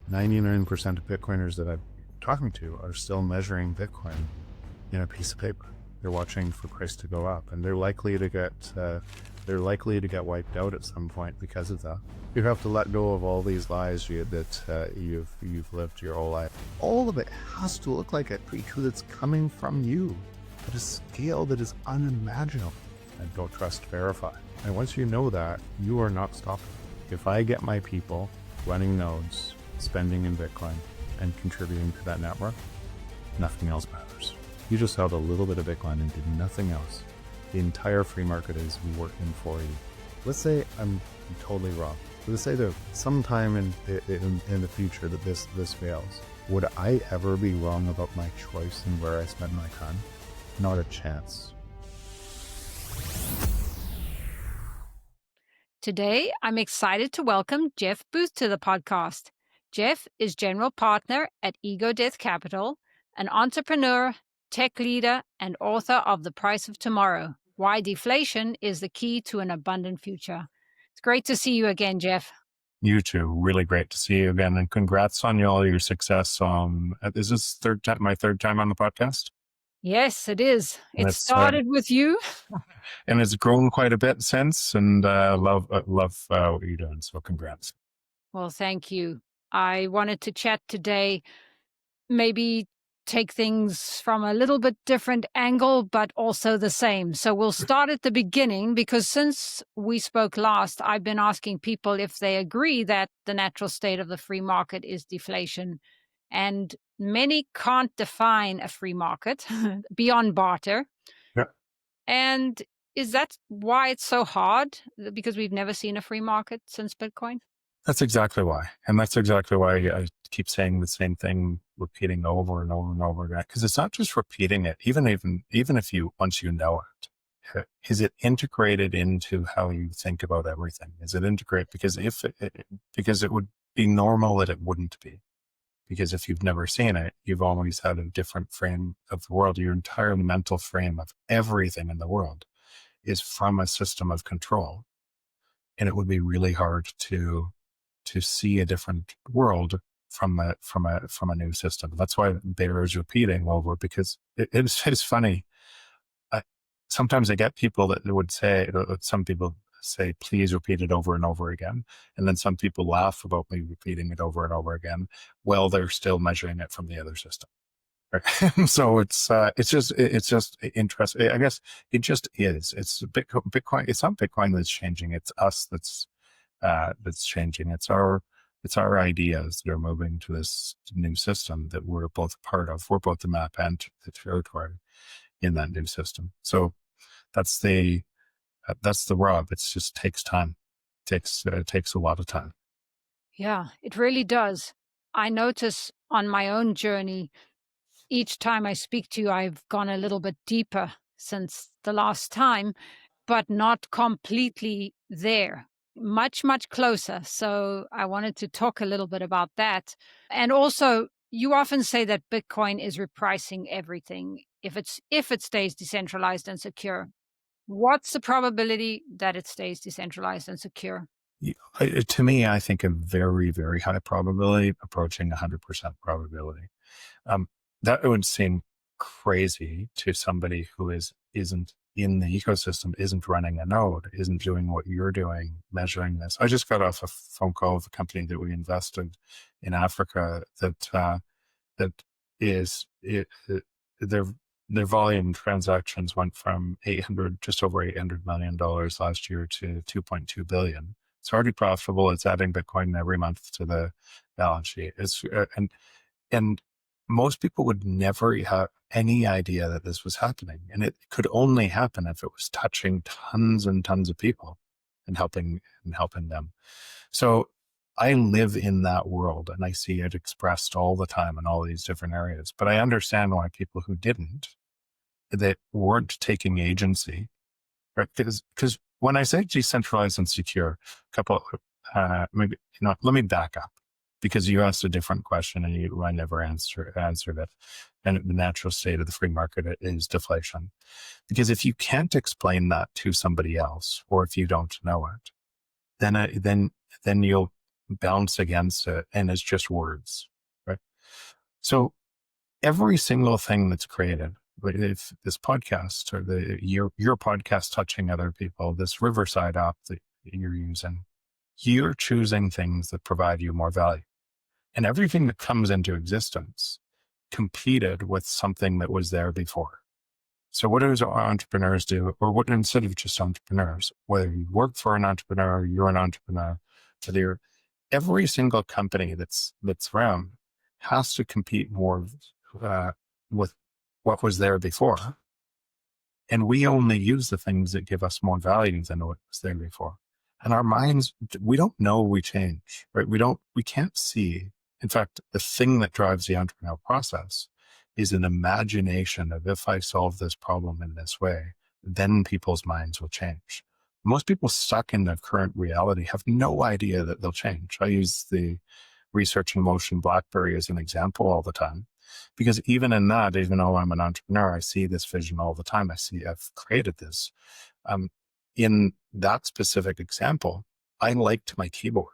99% of Bitcoiners that I'm talking to are still measuring Bitcoin in a piece of paper. They're watching for price to go up, and they're likely to get wiped out at some point because of that. You have to let go of all these lies that you've lived your whole life. All of it has to look like a pre-coup that's coming from you at a scale that is unimaginable. And don't trust verify. And once you know that, you are not stopping. If I get my people running nodes, spending in Bitcoin, and contributing to that network, nothing else matters. You just held a little bit of Bitcoin and did nothing else. The entire free market is working for you. Let's say I'm totally wrong. Let's say that sometime in the future that this fails. Would I ever be wrong about my choice and where I spend my time? Not a chance. Today, I'm excited to welcome Jeff Booth to the podcast. Jeff is general partner at Ego Death Capital, an entrepreneur, tech leader, and author of The Price of Tomorrow, Why Deflation is the Key to an Abundant Future. It's great to see you again, Jeff. You too. Really great to see you again, and congrats on all your success. Is this my third time on the podcast? Yes, it is. It started with you, and it's grown quite a bit since. And love what you're doing. So congrats. Well, thank you. I wanted to chat today, maybe take things from a little bit different angle, but also the same. So we'll start at the beginning, because since we spoke last, I've been asking people if they agree that the natural state of the free market is deflation. And many can't define a free market beyond barter. Yeah. And is that why it's so hard? Because we've never seen a free market since Bitcoin? That's exactly why. And that's exactly why I keep saying the same thing, repeating over and over and over again. Because it's not just repeating it, even if once you know it, is it integrated into how you think about everything? Is it integrated? Because because it would be normal that it wouldn't be. Because if you've never seen it, you've always had a different frame of the world. Your entire mental frame of everything in the world is from a system of control. And it would be really hard to see a different world from a new system. That's why bears repeating over, because it's funny. Sometimes I get people that would say, some people say, please repeat it over and over again. And then some people laugh about me repeating it over and over again. Well, they're still measuring it from the other system. Right? So it's just interesting. I guess it just is. It's Bitcoin. It's not Bitcoin that's changing. It's us that's changing. It's our ideas that are moving to this new system that we're both a part of. We're both the map and the territory in that new system. So that's the rub. It just takes time. It takes a lot of time. Yeah, it really does. I notice on my own journey, each time I speak to you, I've gone a little bit deeper since the last time, but not completely there. Much, much closer. So I wanted to talk a little bit about that. And also, you often say that Bitcoin is repricing everything if it stays decentralized and secure. What's the probability that it stays decentralized and secure? To me, I think a very, very high probability, approaching 100% probability. That would seem crazy to somebody who isn't in the ecosystem, isn't running a node, isn't doing what you're doing, measuring this. I just got off a phone call with a company that we invested in Africa their volume transactions went from just over $800 million last year to 2.2 billion. It's already profitable. It's adding Bitcoin every month to the balance sheet. It's and most people would never have any idea that this was happening. And it could only happen if it was touching tons and tons of people and helping them. So I live in that world and I see it expressed all the time in all these different areas. But I understand why people who that weren't taking agency, right? Because when I say decentralized and secure, let me back up. Because you asked a different question and I never answered it. And the natural state of the free market is deflation. Because if you can't explain that to somebody else, or if you don't know it, then you'll bounce against it and it's just words, right? So every single thing that's created, if this podcast or your podcast touching other people, this Riverside app that you're using, you're choosing things that provide you more value. And everything that comes into existence competed with something that was there before. So what does entrepreneurs do? Or what, instead of just entrepreneurs, whether you work for an entrepreneur, you're an entrepreneur, whether you're, every single company that's around has to compete more with what was there before. And we only use the things that give us more value than what was there before. And our minds, we don't know we change, right? We can't see. In fact, the thing that drives the entrepreneurial process is an imagination of, if I solve this problem in this way, then people's minds will change. Most people stuck in their current reality have no idea that they'll change. I use the research in motion BlackBerry as an example all the time, because even in that, even though I'm an entrepreneur, I see this vision all the time. I've created this. In that specific example, I liked my keyboard.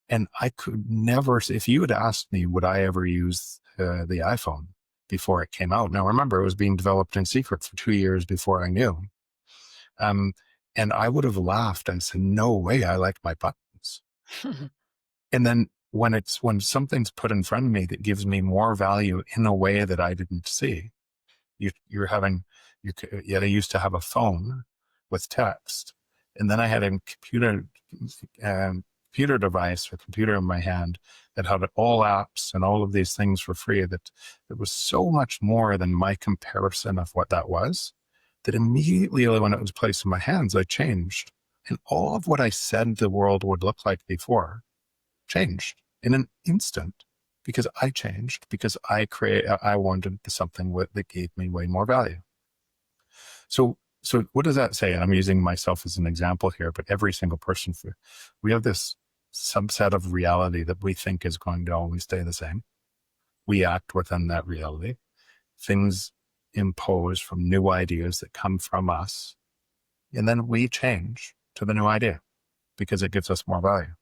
And I could never, if you had asked me, would I ever use the iPhone before it came out? Now, remember, it was being developed in secret for 2 years before I knew. And I would have laughed and said, no way, I like my buttons. And then when something's put in front of me that gives me more value in a way that I didn't see, I used to have a phone with text, and then I had a computer device or computer in my hand that had all apps and all of these things for free, that was so much more than my comparison of what that was, that immediately when it was placed in my hands, I changed. And all of what I said the world would look like before changed in an instant, because I changed, because I wanted something that gave me way more value. So what does that say? And I'm using myself as an example here, but every single person, we have this subset of reality that we think is going to always stay the same. We act within that reality. Things impose from new ideas that come from us. And then we change to the new idea because it gives us more value.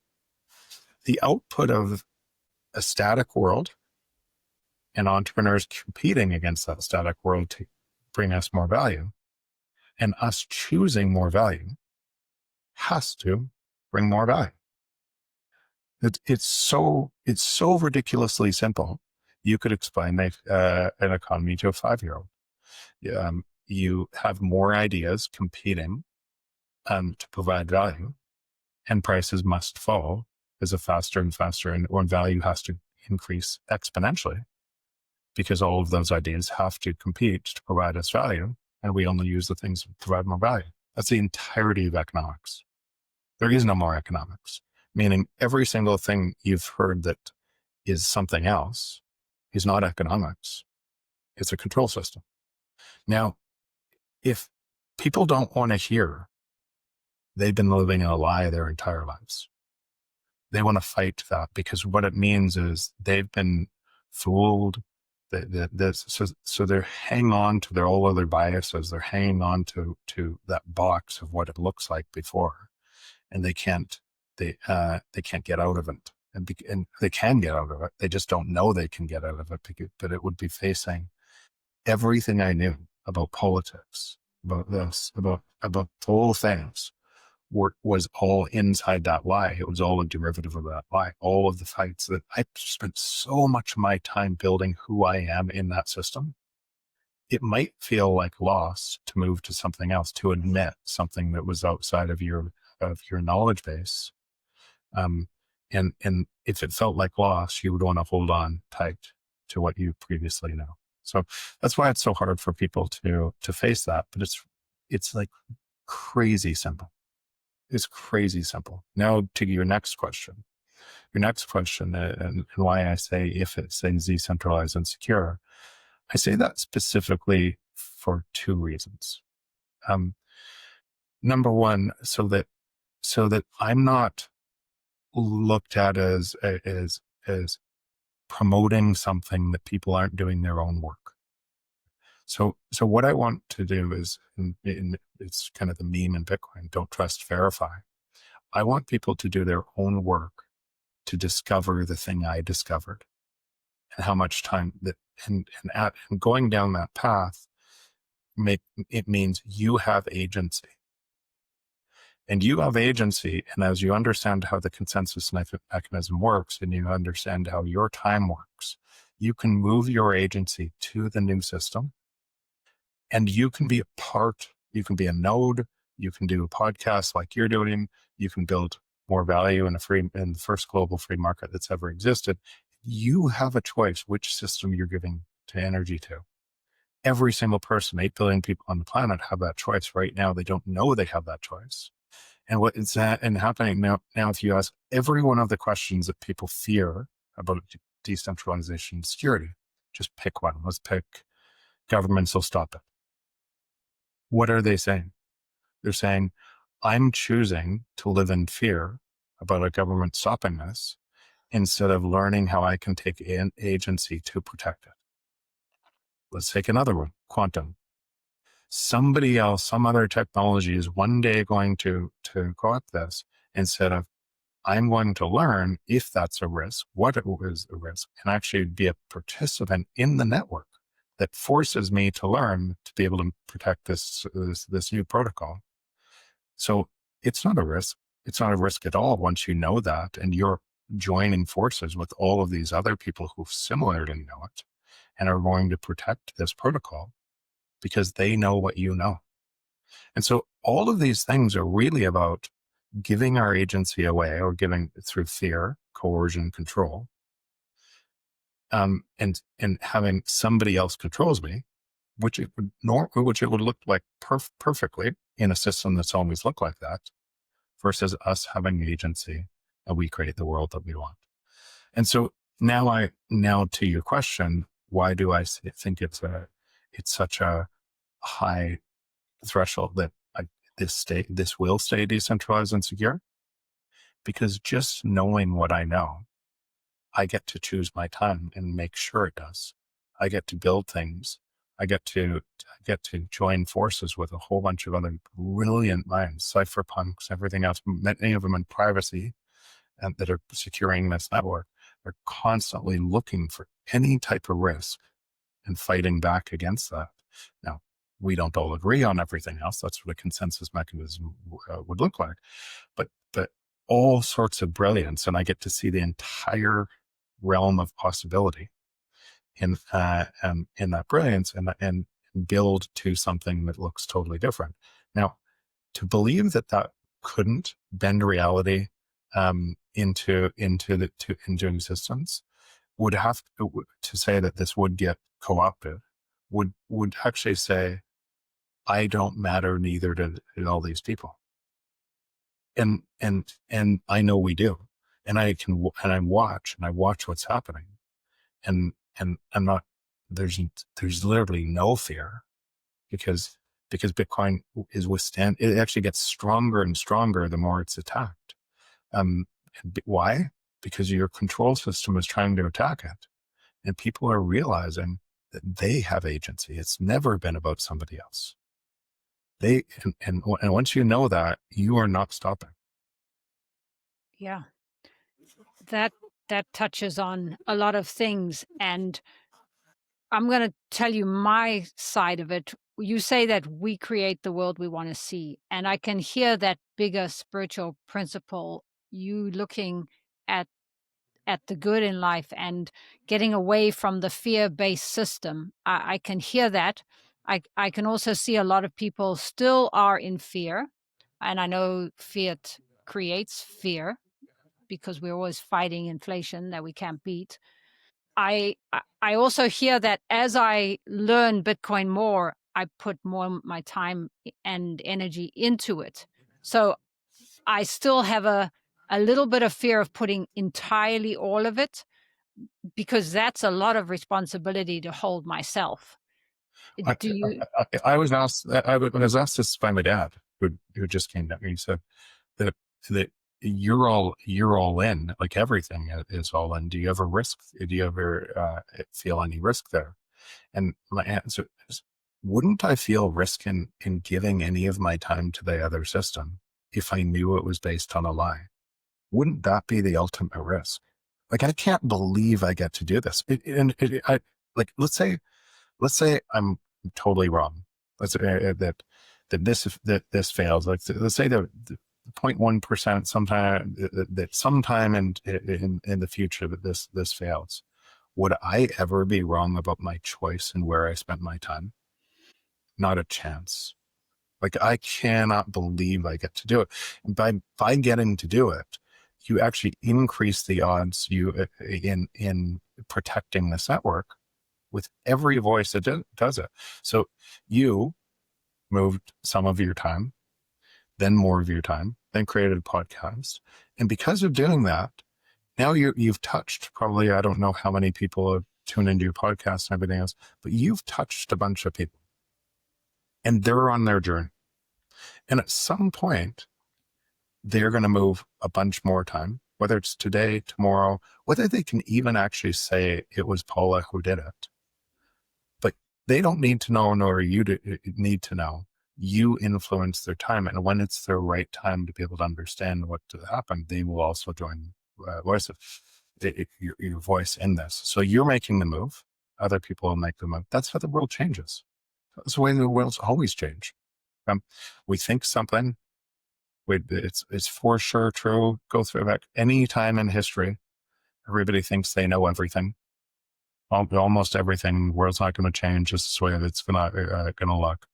The output of a static world and entrepreneurs competing against that static world to bring us more value, and us choosing more value, has to bring more value. It's so ridiculously simple. You could explain an economy to a 5-year-old. You have more ideas competing to provide value, and prices must fall as a faster and faster, and value has to increase exponentially, because all of those ideas have to compete to provide us value, and we only use the things that provide more value. That's the entirety of economics. There is no more economics, meaning every single thing you've heard that is something else is not economics. It's a control system. Now, if people don't want to hear they've been living in a lie their entire lives, they want to fight that, because what it means is they've been fooled. So they're hanging on to their all other biases. They're hanging on to that box of what it looks like before, and they can't get out of it. And they can get out of it. They just don't know they can get out of it. But it would be facing everything I knew about politics, about this, about the whole things. Was all inside that lie. It was all a derivative of that lie. All of the fights that I spent so much of my time building who I am in that system. It might feel like loss to move to something else, to admit something that was outside of your knowledge base. And if it felt like loss, you would want to hold on tight to what you previously know. So that's why it's so hard for people to face that. But it's like crazy simple. It's crazy simple. Now to your next question. Your next question, and why I say if it's decentralized and secure, I say that specifically for 2 reasons. Number one, so that I'm not looked at as promoting something that people aren't doing their own work. So what I want to do is, it's kind of the meme in Bitcoin, don't trust, verify. I want people to do their own work to discover the thing I discovered, and how much time that, and going down that path, it means you have agency. And you have agency, and as you understand how the consensus mechanism works, and you understand how your time works, you can move your agency to the new system, and you can be a part, you can be a node, you can do a podcast like you're doing, you can build more value in the first global free market that's ever existed. You have a choice which system you're giving to energy to. Every single person, 8 billion people on the planet, have that choice right now. They don't know they have that choice. And what is that and happening now? Now, if you ask every one of the questions that people fear about decentralization and security, just pick one. Let's pick governments will stop it. What are they saying? They're saying, I'm choosing to live in fear about a government stopping this instead of learning how I can take an agency to protect it. Let's take another one, quantum. Somebody else, some other technology is one day going to go up this, instead of I'm going to learn if that's a risk, what it is a risk, and actually be a participant in the network that forces me to learn to be able to protect this new protocol. So it's not a risk. It's not a risk at all once you know that, and you're joining forces with all of these other people who similarly know it and are going to protect this protocol because they know what you know. And so all of these things are really about giving our agency away, or giving through fear, coercion, control, and having somebody else controls me, which it would look like perfectly in a system that's always looked like that, versus us having agency and we create the world that we want. And so now to your question, why do I think it's such a high threshold that this will stay decentralized and secure? Because just knowing what I know, I get to choose my time and make sure it does. I get to build things. I get to join forces with a whole bunch of other brilliant minds, cypherpunks, everything else, many of them in privacy, and that are securing this network. They're constantly looking for any type of risk and fighting back against that. Now, we don't all agree on everything else. That's what a consensus mechanism would look like. But all sorts of brilliance, and I get to see the entire realm of possibility in that brilliance, and build to something that looks totally different. Now, to believe that couldn't bend reality into existence would have to say that this would get co-opted, would actually say, I don't matter, neither do all these people. And I know we do. And I watch what's happening. And I'm not, there's literally no fear, because Bitcoin it actually gets stronger and stronger the more it's attacked. Why? Because your control system is trying to attack it. And people are realizing that they have agency. It's never been about somebody else. And once you know that, you are not stopping. Yeah. That touches on a lot of things. And I'm going to tell you my side of it. You say that we create the world we want to see. And I can hear that bigger spiritual principle, you looking at the good in life and getting away from the fear-based system. I can hear that. I can also see a lot of people still are in fear. And I know fiat creates fear because we're always fighting inflation that we can't beat. I also hear that as I learn Bitcoin more, I put more of my time and energy into it. So I still have a little bit of fear of putting entirely all of it, because that's a lot of responsibility to hold myself. I was asked this by my dad, who just came down. He said that you're all in, like everything is all in. Do you ever feel any risk there? And my answer is, wouldn't I feel risk in giving any of my time to the other system if I knew it was based on a lie? Wouldn't that be the ultimate risk? Like, I can't believe I get to do this. Let's say I'm totally wrong. Let's say that this fails. Like, let's say the 0.1% sometime in the future that this fails. Would I ever be wrong about my choice and where I spent my time? Not a chance. Like, I cannot believe I get to do it. And by getting to do it, you actually increase the odds in protecting this network with every voice that does it. So you moved some of your time, then more of your time, then created a podcast. And because of doing that, now you've touched probably, I don't know how many people have tuned into your podcast and everything else, but you've touched a bunch of people and they're on their journey. And at some point, they're going to move a bunch more time, whether it's today, tomorrow, whether they can even actually say it was Paula who did it. But they don't need to know, nor you need to know. You influence their time. And when it's their right time to be able to understand what to happen, they will also join your voice in this. So you're making the move. Other people will make the move. That's how the world changes. That's the way the world's always changed. We think something, it's for sure true. Go through back any time in history. Everybody thinks they know everything. Almost everything. The world's not going to change. Just the way it's going to look.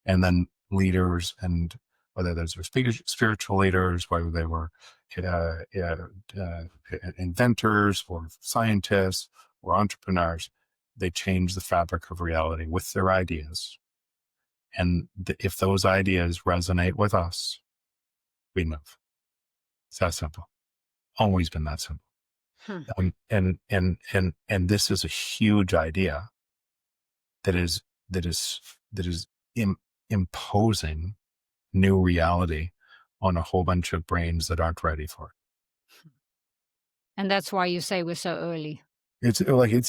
And then leaders, and whether those were spiritual leaders, whether they were inventors or scientists or entrepreneurs, they change the fabric of reality with their ideas. And if those ideas resonate with us, we move. It's that simple. Always been that simple. And this is a huge idea that is imposing new reality on a whole bunch of brains that aren't ready for it. And that's why you say we're so early. It's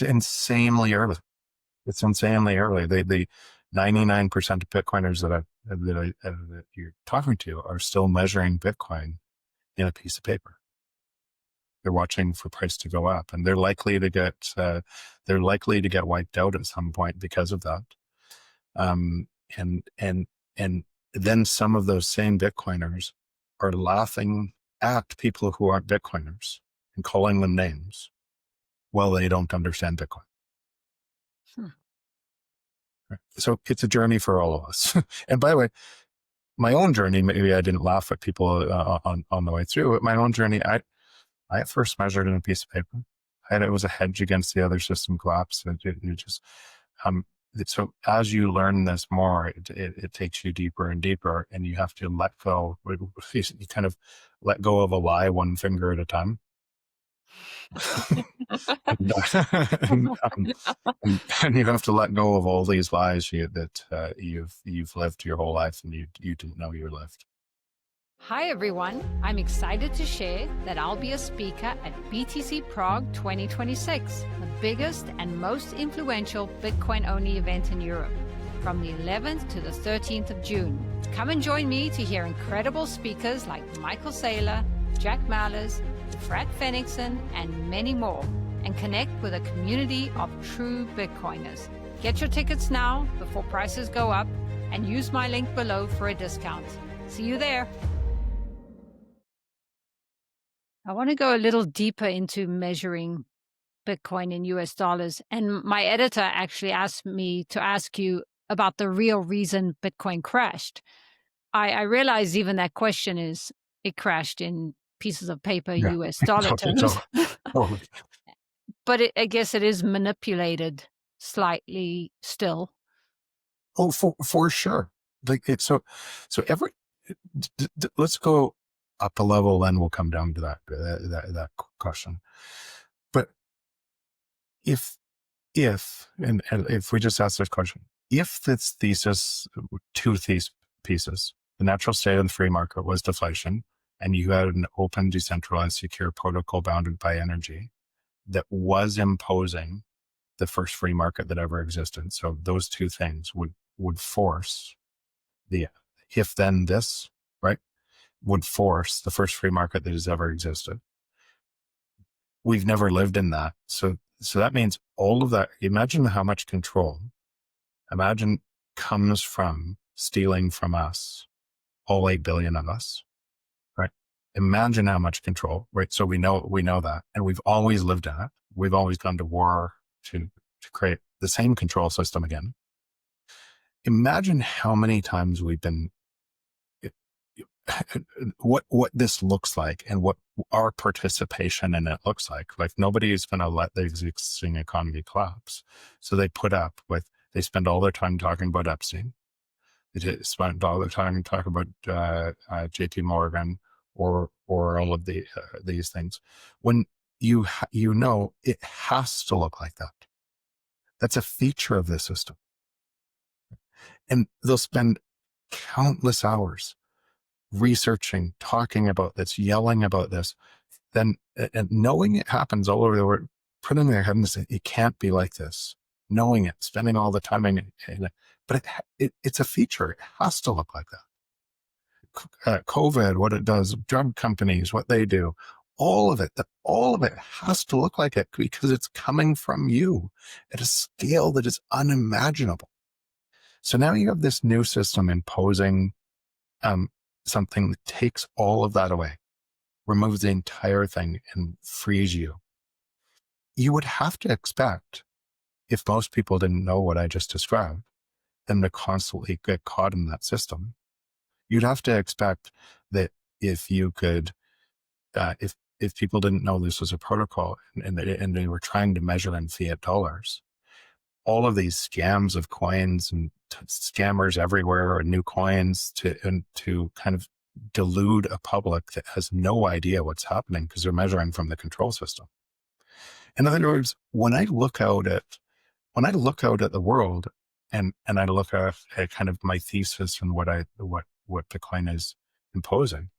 insanely early. It's insanely early. The 99% of Bitcoiners that you're talking to are still measuring Bitcoin in a piece of paper. They're watching for price to go up, and they're likely to get wiped out at some point because of that. And then some of those same Bitcoiners are laughing at people who aren't Bitcoiners and calling them names. Well, they don't understand Bitcoin. Right? So it's a journey for all of us. And by the way, my own journey, maybe I didn't laugh at people on the way through, but my own journey, I at first measured in a piece of paper. It was a hedge against the other system collapse. So as you learn this more, it takes you deeper and deeper, and you have to let go. You kind of let go of a lie one finger at a time. and you have to let go of all these lies that you've lived your whole life and you didn't know you lived. Hi everyone, I'm excited to share that I'll be a speaker at BTC Prague 2026, the biggest and most influential Bitcoin-only event in Europe, from the 11th to the 13th of June. Come and join me to hear incredible speakers like Michael Saylor, Jack Mallers, Fred Fenixon, and many more, and connect with a community of true Bitcoiners. Get your tickets now before prices go up, and use my link below for a discount. See you there. I want to go a little deeper into measuring Bitcoin in US dollars. And my editor actually asked me to ask you about the real reason Bitcoin crashed. I realize even that question is, it crashed in pieces of paper, US dollar terms. But I guess it is manipulated slightly still. Oh, for sure. Like it's so every, let's go up a level, then we'll come down to that question. But if we just ask this question, if this thesis, two pieces, the natural state of the free market was deflation, and you had an open, decentralized, secure protocol bounded by energy that was imposing the first free market that ever existed. So those two things would force the if then this, right? would force the first free market that has ever existed. We've never lived in that. So that means all of that, imagine how much control, imagine comes from stealing from us, all 8 billion of us, right? Imagine how much control, right? So we know that, and we've always lived in it. We've always gone to war to create the same control system again. Imagine how many times we've been, what this looks like and what our participation in it looks like. Like, nobody is going to let the existing economy collapse. So they spend all their time talking about Epstein. They spend all their time talking about JP Morgan or all of these things. When you know it has to look like that. That's a feature of the system. And they'll spend countless hours researching, talking about this, yelling about this, then and knowing it happens all over the world, putting their head and saying, it can't be like this, knowing it, spending all the time in it. But it's a feature. It has to look like that. COVID, what it does, drug companies, what they do, all of it has to look like it because it's coming from you at a scale that is unimaginable. So now you have this new system imposing something that takes all of that away, removes the entire thing and frees you. You would have to expect, if most people didn't know what I just described, them to constantly get caught in that system. You'd have to expect that if you could, if people didn't know this was a protocol and they were trying to measure in fiat dollars, all of these scams of coins and scammers everywhere and new coins to kind of delude a public that has no idea what's happening because they're measuring from the control system. In other words, when I look out at the world and I look at kind of my thesis and what Bitcoin is imposing,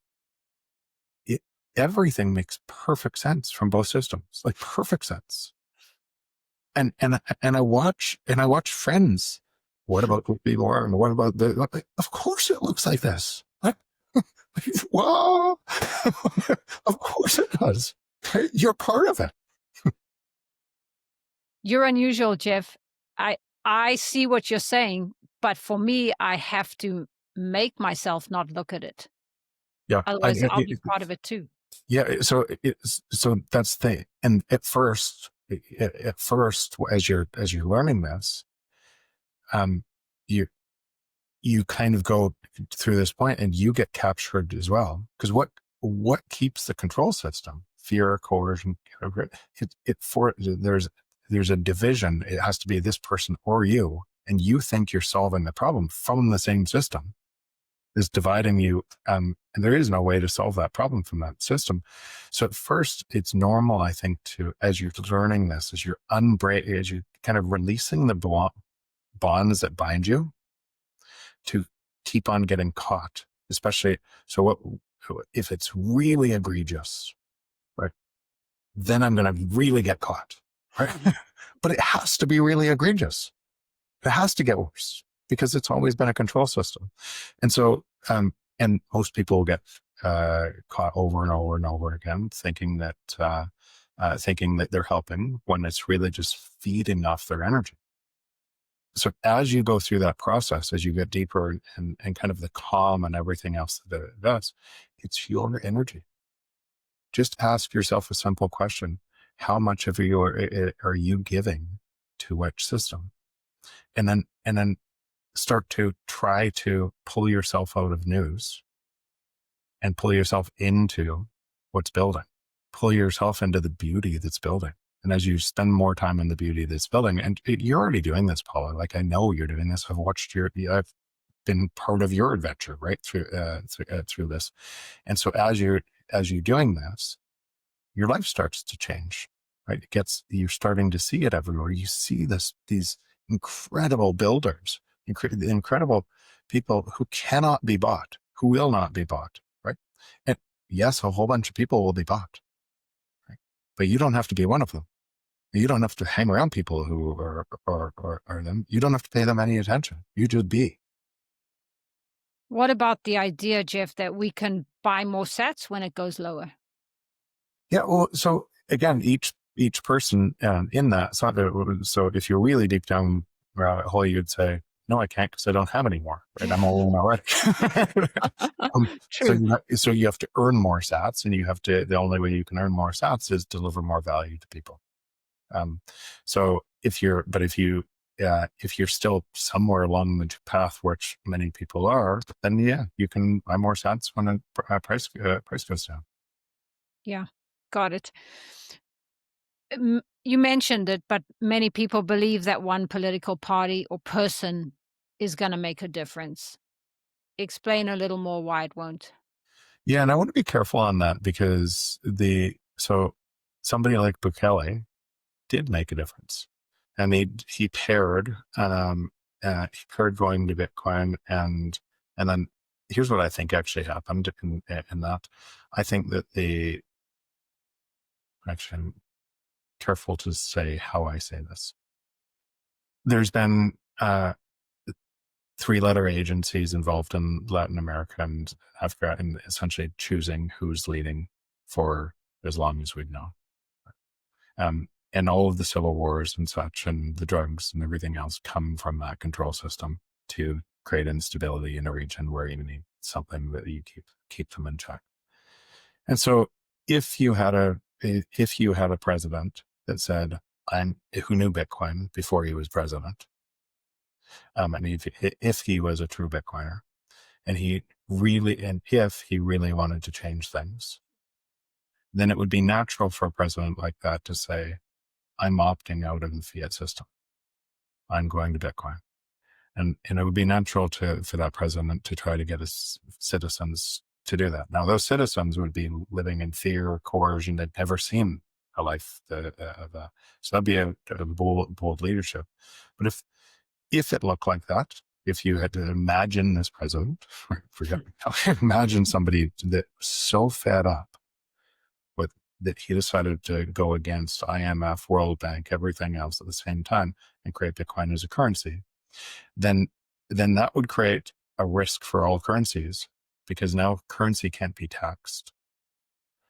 everything makes perfect sense from both systems, like perfect sense. And I watch friends. What about more? And what about of course it looks like this. Wow. Of course it does. You're part of it. You're unusual, Jeff. I see what you're saying, but for me, I have to make myself not look at it. Yeah. Otherwise, I'll be part of it too. Yeah. So that's the thing. And at first, as you're learning this, you kind of go through this point and you get captured as well. Because what keeps the control system? Fear, coercion. There's a division. It has to be this person or you, and you think you're solving the problem from the same system. Is dividing you, and there is no way to solve that problem from that system. So at first, it's normal, I think, as you're learning this, as you're kind of releasing the bonds that bind you, to keep on getting caught. Especially, if it's really egregious, right? Then I'm going to really get caught, right? But it has to be really egregious. It has to get worse, because it's always been a control system. And so, and most people get caught over and over and over again, thinking that they're helping when it's really just feeding off their energy. So as you go through that process, as you get deeper and kind of the calm and everything else that it does, it's your energy. Just ask yourself a simple question. How much of you are you giving to which system? And then start to try to pull yourself out of news and pull yourself into what's building. Pull yourself into the beauty that's building. And as you spend more time in the beauty that's building, and you're already doing this, Paula, like I know you're doing this. I've been part of your adventure, right? Through this. And so as you're doing this, your life starts to change, right? You're starting to see it everywhere. You see these incredible builders, incredible people who cannot be bought, who will not be bought, right? And yes, a whole bunch of people will be bought, right? But you don't have to be one of them. You don't have to hang around people who are them. You don't have to pay them any attention. You just be. What about the idea, Jeff, that we can buy more sats when it goes lower? Yeah, well, so again, each person in that. So if you're really deep down rabbit hole, you'd say, no, I can't because I don't have any more. Right? I'm all in already. True. So you have to earn more sats, and you have to. The only way you can earn more sats is deliver more value to people. So if you're still somewhere along the path, which many people are, then yeah, you can buy more sats when a price goes down. Yeah, got it. You mentioned it, but many people believe that one political party or person is going to make a difference. Explain a little more why it won't. Yeah, and I want to be careful on that because somebody like Bukele did make a difference, and he paired going to Bitcoin, and then here's what I think actually happened in that. I think that I'm careful to say how I say this. There's been 3-letter agencies involved in Latin America and Africa in essentially choosing who's leading for as long as we've known. And all of the civil wars and such and the drugs and everything else come from that control system to create instability in a region where you need something that you keep them in check. And so if you had a president that said, who knew Bitcoin before he was president, and if he was a true Bitcoiner, and if he really wanted to change things, then it would be natural for a president like that to say, I'm opting out of the fiat system. I'm going to Bitcoin. And it would be natural for that president to try to get his citizens to do that. Now, those citizens would be living in fear or coercion. They'd never seen a life of that. So that'd be a bold leadership. But if it looked like that, if you had to imagine this president, imagine somebody that was so fed up with that he decided to go against IMF, World Bank, everything else at the same time and create Bitcoin as a currency, then that would create a risk for all currencies because now currency can't be taxed.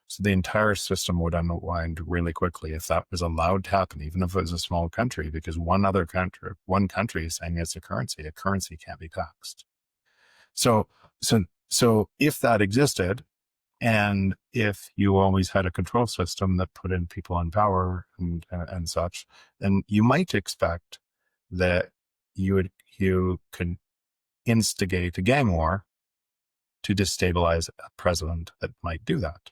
So the entire system would unwind really quickly if that was allowed to happen, even if it was a small country, because one country is saying it's a currency can't be taxed. So if that existed, and if you always had a control system that put in people in power and such, then you might expect that you could instigate a gang war to destabilize a president that might do that.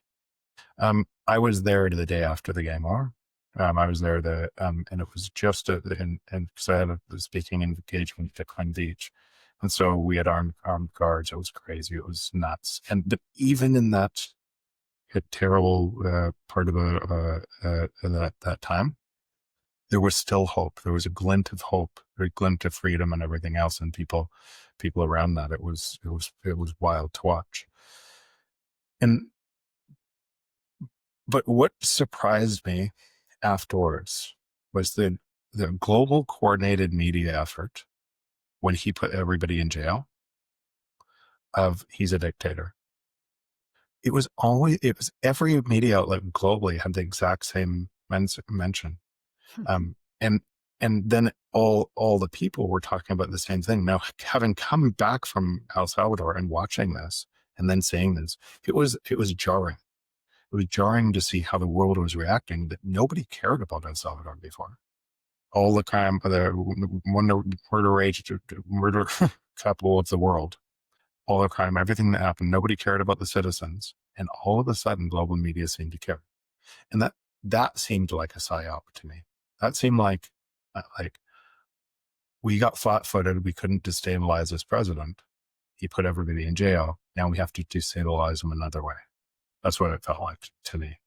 I was there the day after the gang war. I was there and it was just because I had a speaking engagement at Bitcoin Beach. And so we had armed guards. It was crazy. It was nuts. But even in that terrible part of that time, there was still hope. There was a glint of hope, a glint of freedom, and everything else. And people around that, it was wild to watch. But what surprised me afterwards was the global coordinated media effort when he put everybody in jail of he's a dictator. It was every media outlet globally had the exact same mention. And then all the people were talking about the same thing. Now, having come back from El Salvador and watching this and then saying this, it was jarring. It was jarring to see how the world was reacting, that nobody cared about El Salvador before. All the crime, the murder capital of the world, all the crime, everything that happened, nobody cared about the citizens. And all of a sudden, global media seemed to care. And that seemed like a psyop to me. That seemed like we got flat-footed. We couldn't destabilize this president. He put everybody in jail. Now we have to destabilize him another way. That's what it felt like to me.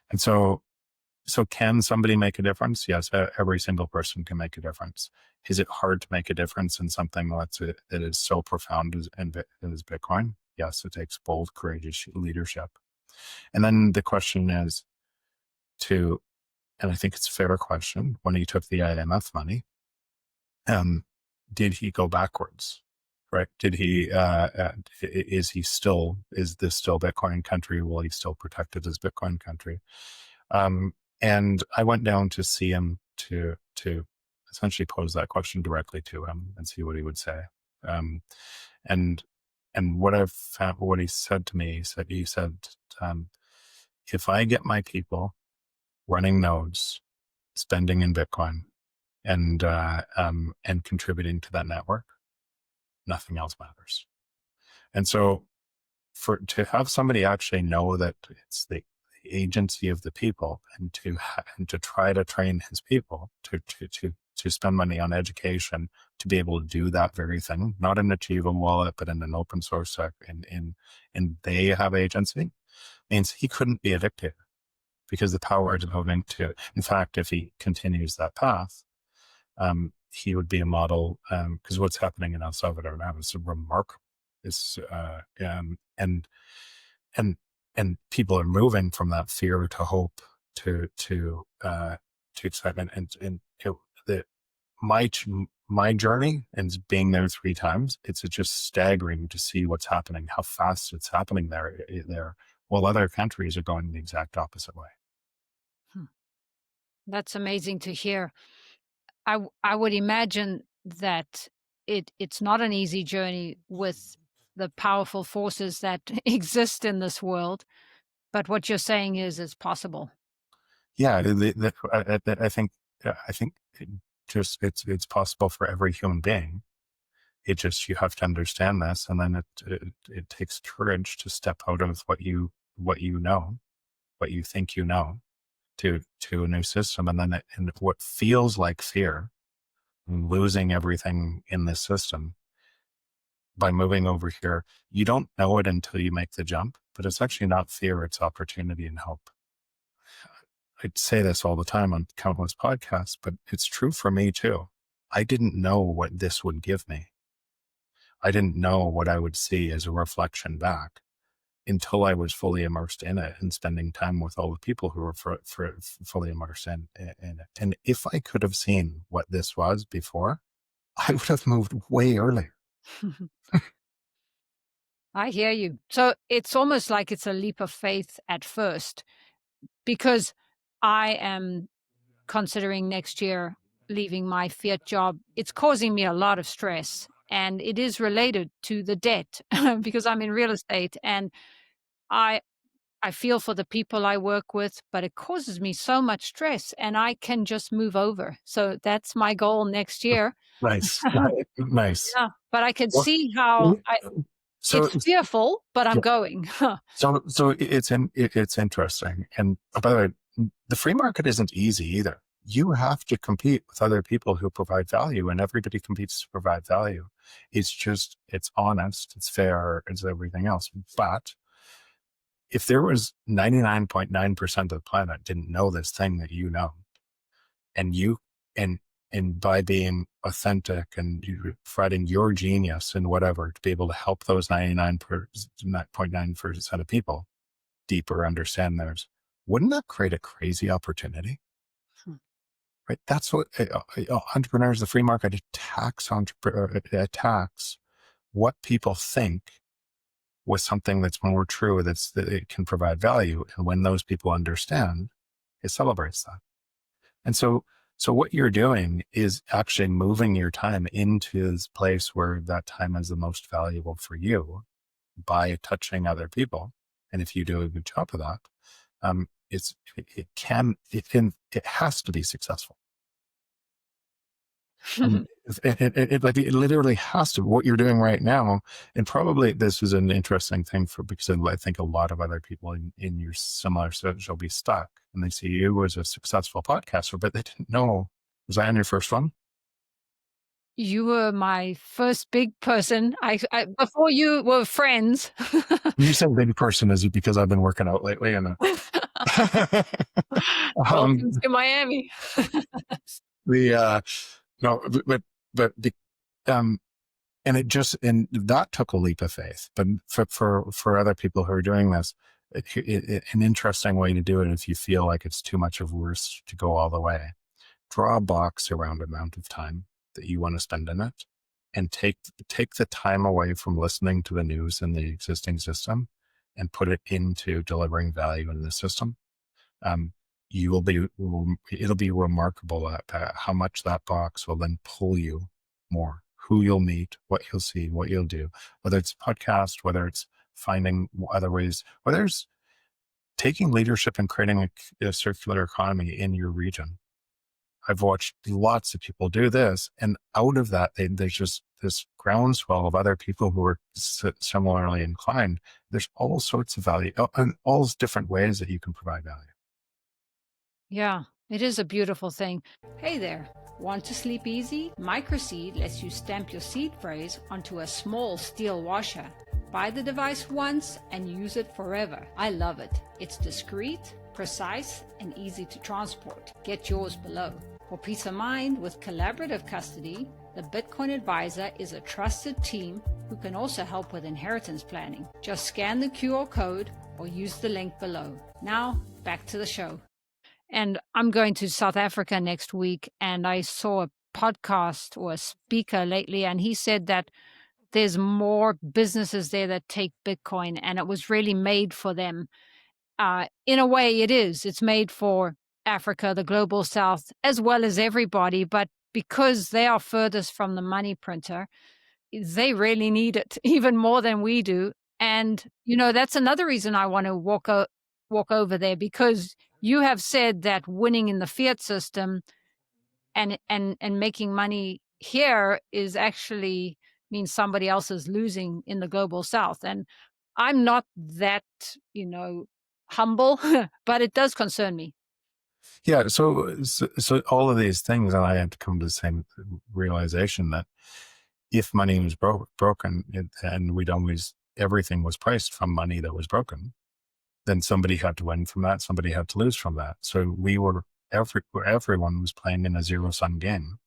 And so can somebody make a difference? Yes, every single person can make a difference. Is it hard to make a difference in something that is so profound as Bitcoin? Yes, it takes bold, courageous leadership. And then the question is and I think it's a fair question, when he took the IMF money, did he go backwards? right? Did he, is this still Bitcoin country? Will he still protect it as Bitcoin country? And I went down to see him to essentially pose that question directly to him and see what he would say. And what I've found, what he said to me, he said, if I get my people running nodes, spending in Bitcoin, and contributing to that network, nothing else matters. And so to have somebody actually know that it's the agency of the people, and to try to train his people to spend money on education, to be able to do that very thing, not in a Achievable wallet, but in an open source and they have agency, means he couldn't be a dictator, because the power is moving to, in fact, if he continues that path, he would be a model, because what's happening in El Salvador now is remarkable. It's, and people are moving from that fear to hope to excitement. And my journey and being there 3 times, it's just staggering to see what's happening, how fast it's happening there, while other countries are going the exact opposite way. That's amazing to hear. I would imagine that it's not an easy journey with the powerful forces that exist in this world, but what you're saying is it's possible. Yeah, I think it's possible for every human being. It just, you have to understand this, and then it takes courage to step out of what you know, what you think you know, to a new system, and then and what feels like fear, losing everything in this system. By moving over here, you don't know it until you make the jump, but it's actually not fear, it's opportunity and hope. I say this all the time on countless podcasts, but it's true for me too. I didn't know what this would give me. I didn't know what I would see as a reflection back until I was fully immersed in it and spending time with all the people who were fully immersed in it. And if I could have seen what this was before, I would have moved way earlier. I hear you. So it's almost like it's a leap of faith at first, because I am considering next year leaving my fiat job. It's causing me a lot of stress, and it is related to the debt because I'm in real estate, and I feel for the people I work with, but it causes me so much stress, and I can just move over. So that's my goal next year. Nice. Nice. Yeah, but I can see how it's fearful, but I'm going. So it's interesting. And by the way, the free market isn't easy either. You have to compete with other people who provide value, and everybody competes to provide value. It's just, it's honest, it's fair, it's everything else. But if there was 99.9% of the planet didn't know this thing that you know, and you, and by being authentic and providing your genius and whatever to be able to help those 99.9% of people deeper understand theirs, wouldn't that create a crazy opportunity? Right? That's what entrepreneurs, the free market attacks what people think with something that's more true, that it can provide value. And when those people understand, it celebrates that. And so what you're doing is actually moving your time into this place where that time is the most valuable for you by touching other people. And if you do a good job of that, it has to be successful. It literally has to. What you're doing right now, and probably this is an interesting thing because I think a lot of other people in your similar situation will be stuck, and they see you as a successful podcaster, but they didn't know. Was I on your first one? You were my first big person. I before you were friends. You said big person is because I've been working out lately, and welcome to Miami. No, and that took a leap of faith. But for other people who are doing this, an interesting way to do it, if you feel like it's too much of a risk to go all the way, draw a box around the amount of time that you want to spend in it, and take the time away from listening to the news in the existing system and put it into delivering value in the system, it'll be remarkable at how much that box will then pull you more, who you'll meet, what you'll see, what you'll do, whether it's podcast, whether it's finding other ways, whether it's taking leadership and creating a circular economy in your region. I've watched lots of people do this, and out of that, there's just this groundswell of other people who are similarly inclined. There's all sorts of value, and all different ways that you can provide value. Yeah, it is a beautiful thing. Hey there, want to sleep easy? MICROSEED lets you stamp your seed phrase onto a small steel washer. Buy the device once and use it forever. I love it. It's discreet, precise, and easy to transport. Get yours below. For peace of mind with collaborative custody, the Bitcoin Advisor is a trusted team who can also help with inheritance planning. Just scan the QR code or use the link below. Now, back to the show. And I'm going to South Africa next week, and I saw a podcast or a speaker lately, and he said that there's more businesses there that take Bitcoin, and it was really made for them. In a way, it is. It's made for Africa, the global South, as well as everybody. But because they are furthest from the money printer, they really need it even more than we do. And, that's another reason I want to walk over there, because you have said that winning in the fiat system and making money here is actually means somebody else is losing in the global South. And I'm not that, humble, but it does concern me. Yeah. So all of these things, and I had to come to the same realization that if money was broken and everything was priced from money that was broken, then somebody had to win from that. Somebody had to lose from that. So everyone was playing in a zero sum game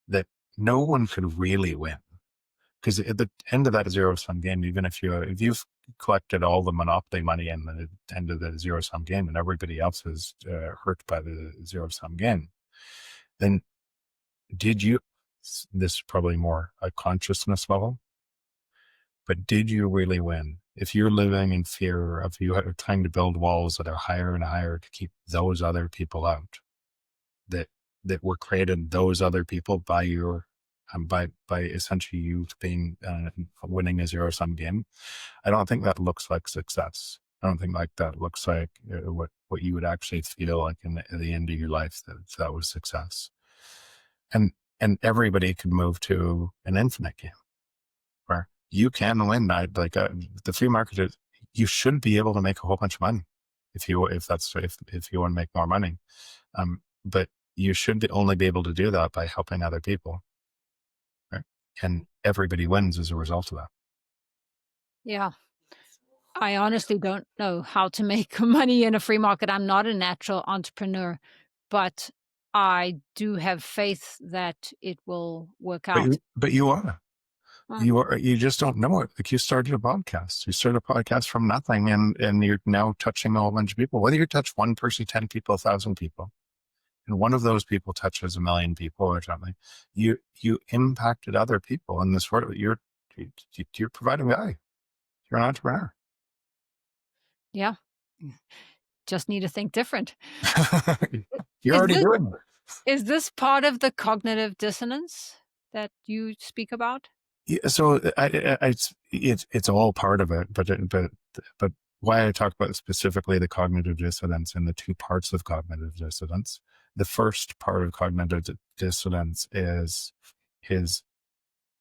that no one could really win. Because at the end of that zero sum game, even if you've collected all the monopoly money in the end of the zero sum game and everybody else is hurt by the zero sum game, then this is probably more a consciousness level, but did you really win? If you're living in fear of you trying to build walls that are higher and higher to keep those other people out, that were created, those other people by your by essentially you being winning a zero sum game, I don't think that looks like success. I don't think like that looks like what you would actually feel like at the end of your life that was success. And everybody could move to an infinite game where you can win. The free market is, you should be able to make a whole bunch of money if you want to make more money. But you should only be able to do that by helping other people. Right? And everybody wins as a result of that. Yeah. I honestly don't know how to make money in a free market. I'm not a natural entrepreneur, but I do have faith that it will work out. But you are. You just don't know it. Like, you started a podcast. You started a podcast from nothing, and you're now touching a whole bunch of people. Whether you touch one person, 10 people, 1,000 people, and one of those people touches 1 million people or something, you impacted other people in this world. You're providing value. You're an entrepreneur. Yeah. Just need to think different. You're already doing it. Is this part of the cognitive dissonance that you speak about? Yeah, so it's all part of it, but why I talk about specifically the cognitive dissonance and the two parts of cognitive dissonance. The first part of cognitive dissonance is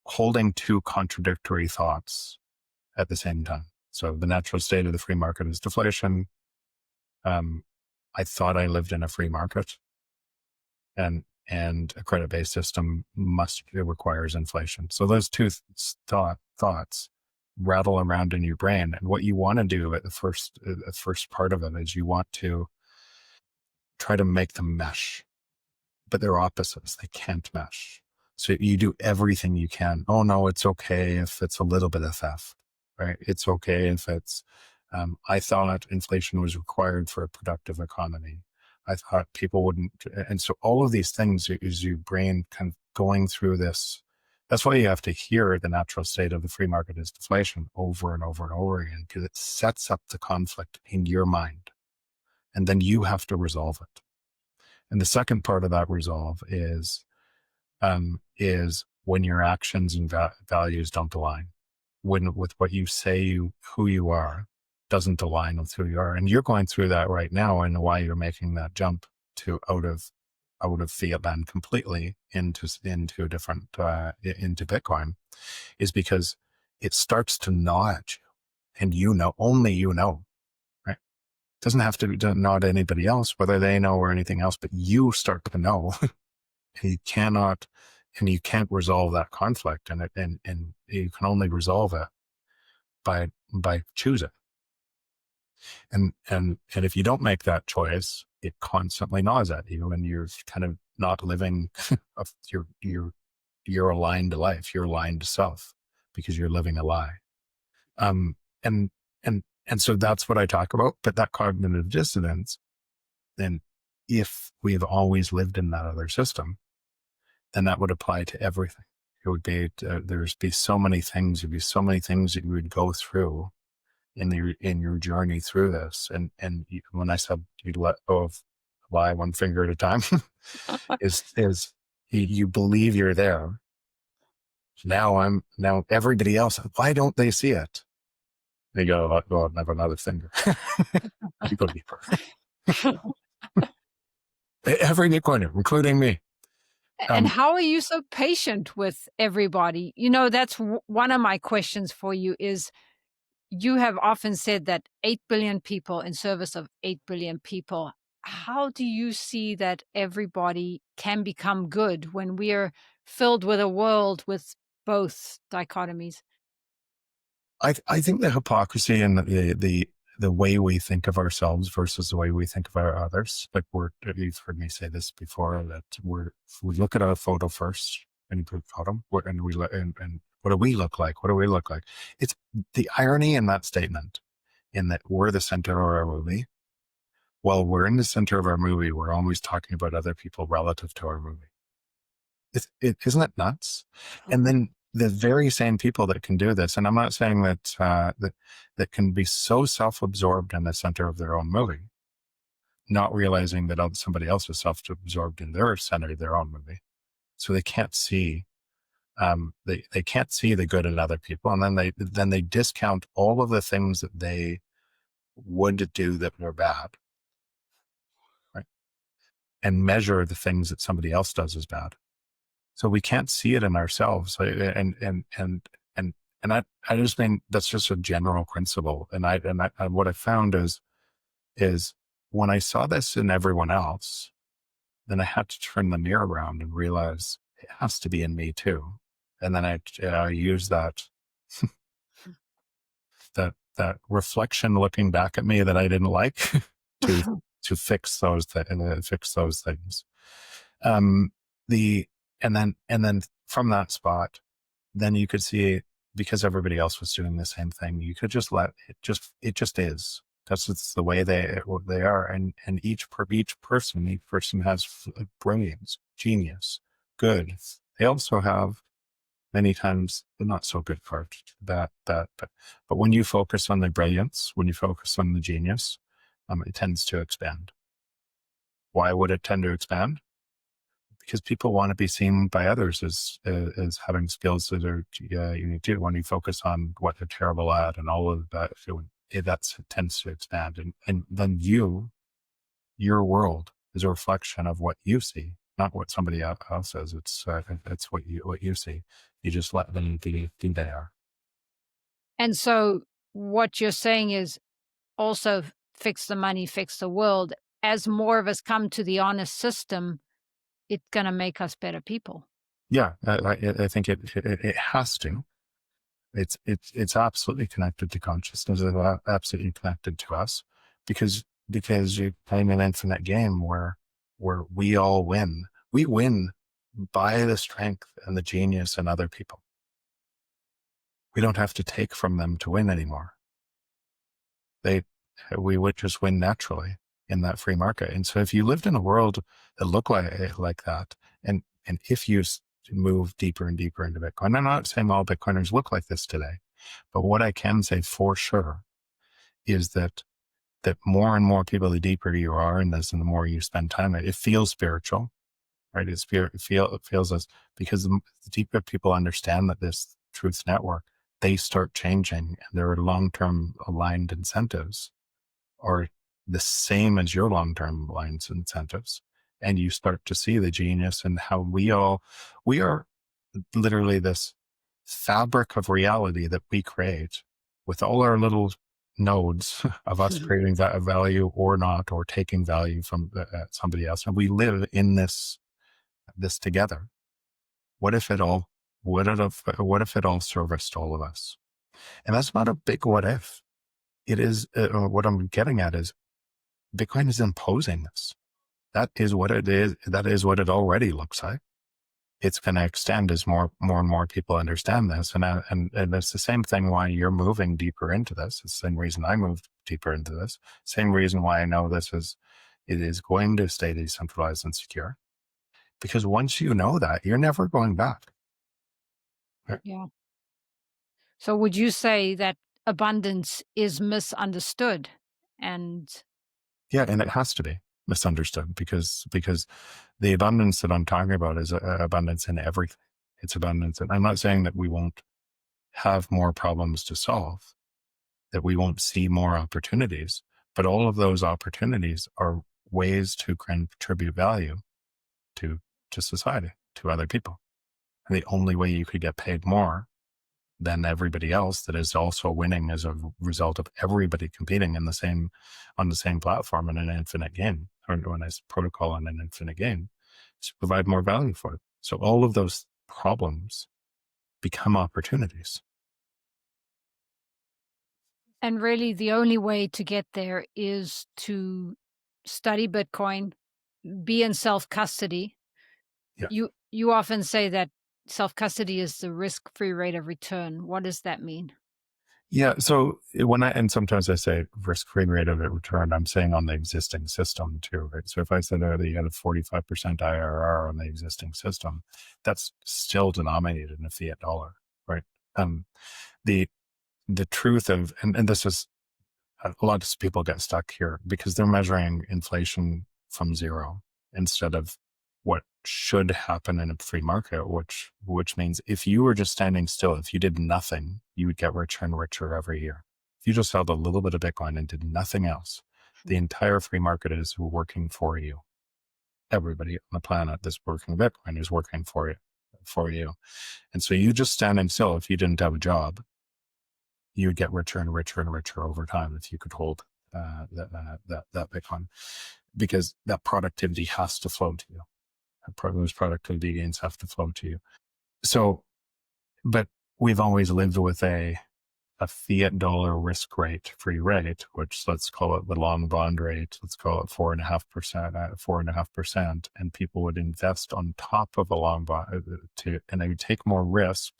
holding two contradictory thoughts at the same time. So the natural state of the free market is deflation. I thought I lived in a free market, and a credit-based system requires inflation. So those two thoughts rattle around in your brain. And what you want to do at the first part of it is you want to try to make them mesh, but they're opposites. They can't mesh. So you do everything you can. Oh no, it's okay if it's a little bit of theft, right? It's okay if it's, I thought inflation was required for a productive economy. I thought people wouldn't. And so all of these things is your brain kind of going through this That's why you have to hear the natural state of the free market is deflation over and over and over again, because it sets up the conflict in your mind. And then you have to resolve it. And the second part of that resolve is when your actions and values don't align, when with what you say, who you are doesn't align with who you are. And you're going through that right now, and why you're making that jump to out of fiat land completely into a different, into Bitcoin, is because it starts to gnaw at you, and only right? It doesn't have to gnaw at anybody else, whether they know or anything else, but you start to know. And you can't resolve that conflict, and you can only resolve it by choosing. And if you don't make that choice, it constantly gnaws at you, and you're kind of not living your aligned life, your aligned self, because you're living a lie. And so that's what I talk about. But that cognitive dissonance, then if we've always lived in that other system, then that would apply to everything. It would be, there's be so many things, there'd be so many things that you would go through in your journey through this. And when I said you let go of lie one finger at a time, is you believe you're there. Now everybody else, why don't they see it? They go, oh, I have another finger. You go deeper. Every Bitcoiner, including me. And how are you so patient with everybody? That's one of my questions for you is, you have often said that 8 billion people in service of 8 billion people. How do you see that everybody can become good when we are filled with a world with both dichotomies? I think the hypocrisy and the way we think of ourselves versus the way we think of our others, like you've heard me say this before, that we look at a photo first and put photo, and what do we look like? What do we look like? It's the irony in that statement, in that we're the center of our movie. While we're in the center of our movie, we're always talking about other people relative to our movie. Isn't it nuts? And then the very same people that can do this, and I'm not saying that that can be so self-absorbed in the center of their own movie, not realizing that somebody else is self-absorbed in their center of their own movie, so they can't see. They can't see the good in other people, and then they discount all of the things that they would do that were bad, right? And measure the things that somebody else does as bad. So we can't see it in ourselves, and I just think that's just a general principle. And what I found is when I saw this in everyone else, then I had to turn the mirror around and realize it has to be in me too. And then I use that reflection looking back at me that I didn't like to fix those things. And then from that spot, then you could see, because everybody else was doing the same thing, you could just let it just is. That's just the way they are. And each person has brilliance, genius, good. They also have many times the not so good part, but when you focus on the brilliance, when you focus on the genius, it tends to expand. Why would it tend to expand? Because people want to be seen by others as having skills that are unique too. When you focus on what they're terrible at and all of that, that tends to expand. And then your world is a reflection of what you see, not what somebody else says. It's what you see. You just let them be who they are. And so what you're saying is also fix the money, fix the world. As more of us come to the honest system, it's going to make us better people. Yeah, I think it has to. It's absolutely connected to consciousness. It's absolutely connected to us, because you're playing an infinite game where we all win. We win by the strength and the genius in other people. We don't have to take from them to win anymore. We would just win naturally in that free market. And so if you lived in a world that looked like that, and if you move deeper and deeper into Bitcoin. I'm not saying all Bitcoiners look like this today, but what I can say for sure is that more and more people, the deeper you are in this and the more you spend time, it feels spiritual, right? It feels as, because the deeper people understand that this truth network, they start changing, and their long-term aligned incentives are the same as your long-term aligned incentives. And you start to see the genius and how we are literally this fabric of reality that we create with all our little nodes of us creating that value or not, or taking value from somebody else. And we live in this together. What if it all serviced all of us? And that's not a big what if. It is, what I'm getting at is Bitcoin is imposing this. That is what it is. That is what it already looks like. It's going to extend as more and more people understand this. And it's the same thing why you're moving deeper into this. It's the same reason I moved deeper into this. Same reason why I know it is going to stay decentralized and secure. Because once you know that, you're never going back. Right? Yeah. So would you say that abundance is misunderstood? And Yeah, and it has to be misunderstood because the abundance that I'm talking about is abundance in everything. It's abundance. And I'm not saying that we won't have more problems to solve, that we won't see more opportunities, but all of those opportunities are ways to contribute value to society, to other people. And the only way you could get paid more than everybody else that is also winning as a result of everybody competing on the same platform in an infinite game, or a nice protocol on an infinite game, to provide more value for it. So all of those problems become opportunities. And really, the only way to get there is to study Bitcoin, be in self-custody. Yeah. You often say that self-custody is the risk-free rate of return. What does that mean? Yeah. So sometimes I say risk-free rate of return, I'm saying on the existing system too, right? So if I said that you had a 45% IRR on the existing system, that's still denominated in a fiat dollar, right? The truth of, and this is, a lot of people get stuck here because they're measuring inflation from zero instead of what should happen in a free market, which means if you were just standing still, if you did nothing, you would get richer and richer every year. If you just held a little bit of Bitcoin and did nothing else, the entire free market is working for you. Everybody on the planet that's working Bitcoin is working for you. And so you just standing still, if you didn't have a job, you would get richer and richer and richer over time if you could hold that Bitcoin, because that productivity has to flow to you. Those productivity gains have to flow to you. So, but we've always lived with a fiat dollar risk rate, free rate, which let's call it the long bond rate. Let's call it 4.5%, and people would invest on top of a long bond and they would take more risk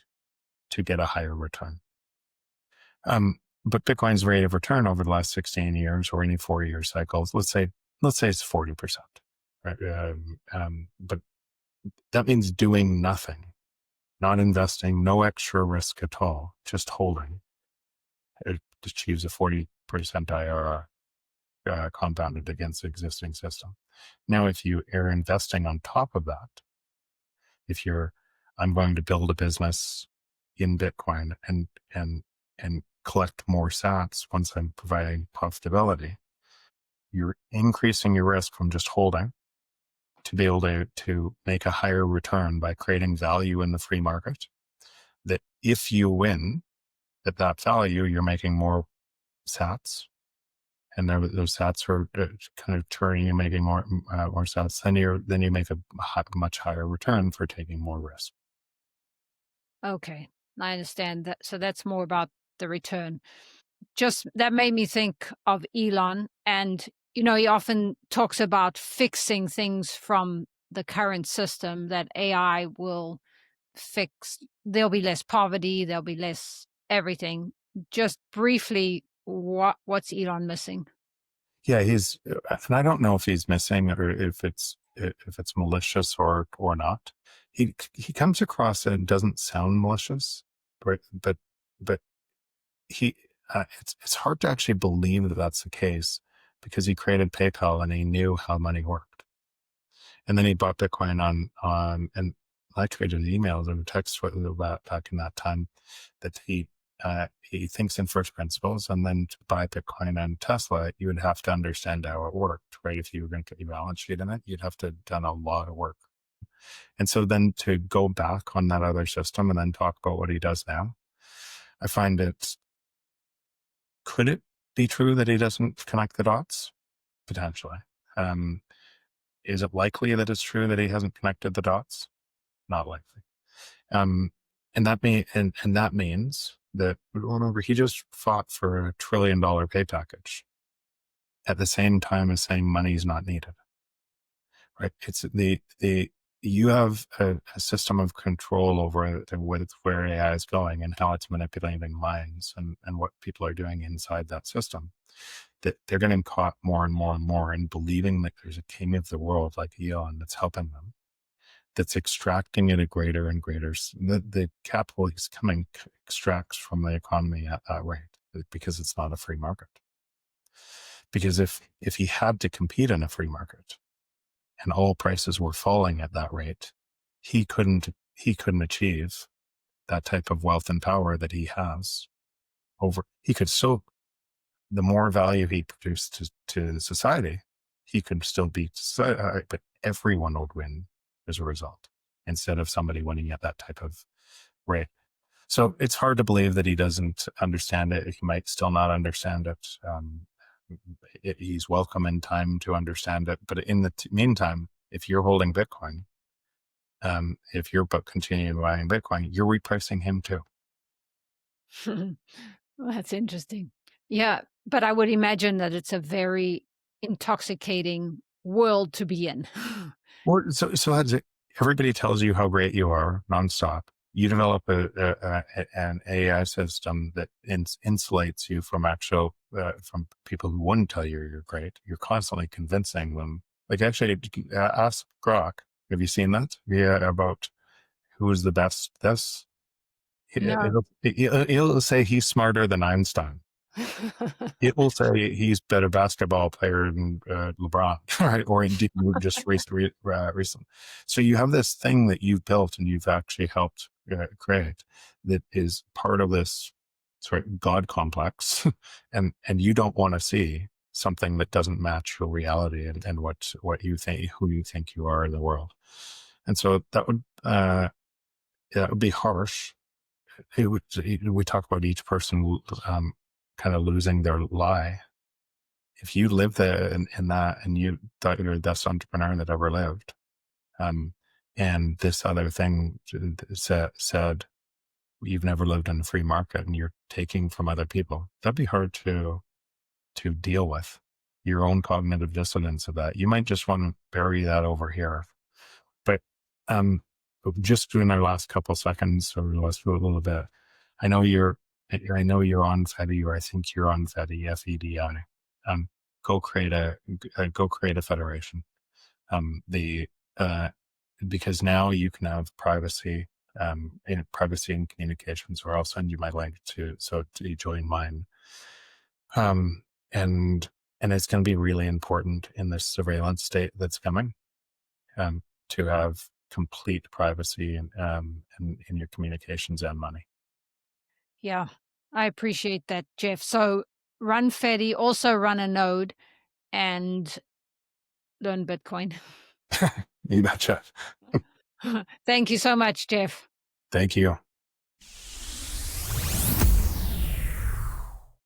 to get a higher return. But Bitcoin's rate of return over the last 16 years or any 4-year cycles, let's say it's 40%, right? But that means doing nothing, not investing, no extra risk at all, just holding. It achieves a 40% IRR compounded against the existing system. Now, if you are investing on top of that, I'm going to build a business in Bitcoin and collect more sats once I'm providing profitability, you're increasing your risk from just holding to be able to make a higher return by creating value in the free market. That if you win at that value, you're making more sats, and those sats are kind of turning and making more sats. Then you make a much higher return for taking more risk. Okay, I understand that. So that's more about the return. Just that made me think of Elon, and he often talks about fixing things from the current system that AI will fix. There'll be less poverty, there'll be less everything. Just briefly, what's Elon missing? Yeah, and I don't know if he's missing or if it's malicious or not. he comes across and doesn't sound malicious, but he it's hard to actually believe that that's the case, because he created PayPal and he knew how money worked, and then he bought Bitcoin on and I traded emails and texts back in that time that he thinks in first principles, and then to buy Bitcoin and Tesla, you would have to understand how it worked, right? If you were going to put your balance sheet in it, you'd have to have done a lot of work. And so then to go back on that other system and then talk about what he does now, I find could it be true that he doesn't connect the dots? Potentially. Is it likely that it's true that he hasn't connected the dots? Not likely. And that means that, remember, he just fought for $1 trillion pay package at the same time as saying money is not needed, right? It's you have a system of control over where AI is going and how it's manipulating minds and what people are doing inside that system, that they're getting caught more and more and more in believing that there's a king of the world like Elon that's helping them, that's extracting at a greater and greater. The capital he's coming extracts from the economy at that rate, because it's not a free market. Because if he had to compete in a free market and all prices were falling at that rate, he couldn't achieve that type of wealth and power that he has over. He could still, the more value he produced to society, he could still beat society, but everyone would win as a result, instead of somebody winning at that type of rate. So it's hard to believe that he doesn't understand it. He might still not understand it. He's welcome in time to understand it. But in the meantime, if you're holding Bitcoin, if you're continuing buying Bitcoin, you're repricing him too. Well, that's interesting. Yeah, but I would imagine that it's a very intoxicating world to be in. Well, so everybody tells you how great you are nonstop. You develop an AI system that insulates you from from people who wouldn't tell you you're great. You're constantly convincing them. Like, actually, ask Grok. Have you seen that? Yeah, about who is the best this? No. It'll say he's smarter than Einstein. It will say he's better basketball player than LeBron, right? Or indeed just recently. So you have this thing that you've built and you've actually helped create that is part of this sort of God complex, and you don't want to see something that doesn't match your reality and what you think, who you think you are in the world. And so that would be harsh. We talk about each person kind of losing their lie. If you live there in that, and you thought you're the best entrepreneur that ever lived, and this other thing said you've never lived in a free market and you're taking from other people, that'd be hard to deal with. Your own cognitive dissonance of that. You might just want to bury that over here. But just in our last couple seconds, or let's do a little bit. I know you're on Fedi, or I think you're on Fedi, FEDI. Go create a federation. Because now you can have privacy, privacy and communications, or I'll send you my link to you join mine. And it's going to be really important in this surveillance state that's coming, to have complete privacy in your communications and money. Yeah, I appreciate that, Jeff. So run Fedi, also run a node, and learn Bitcoin. You betcha. Thank you so much, Jeff. Thank you.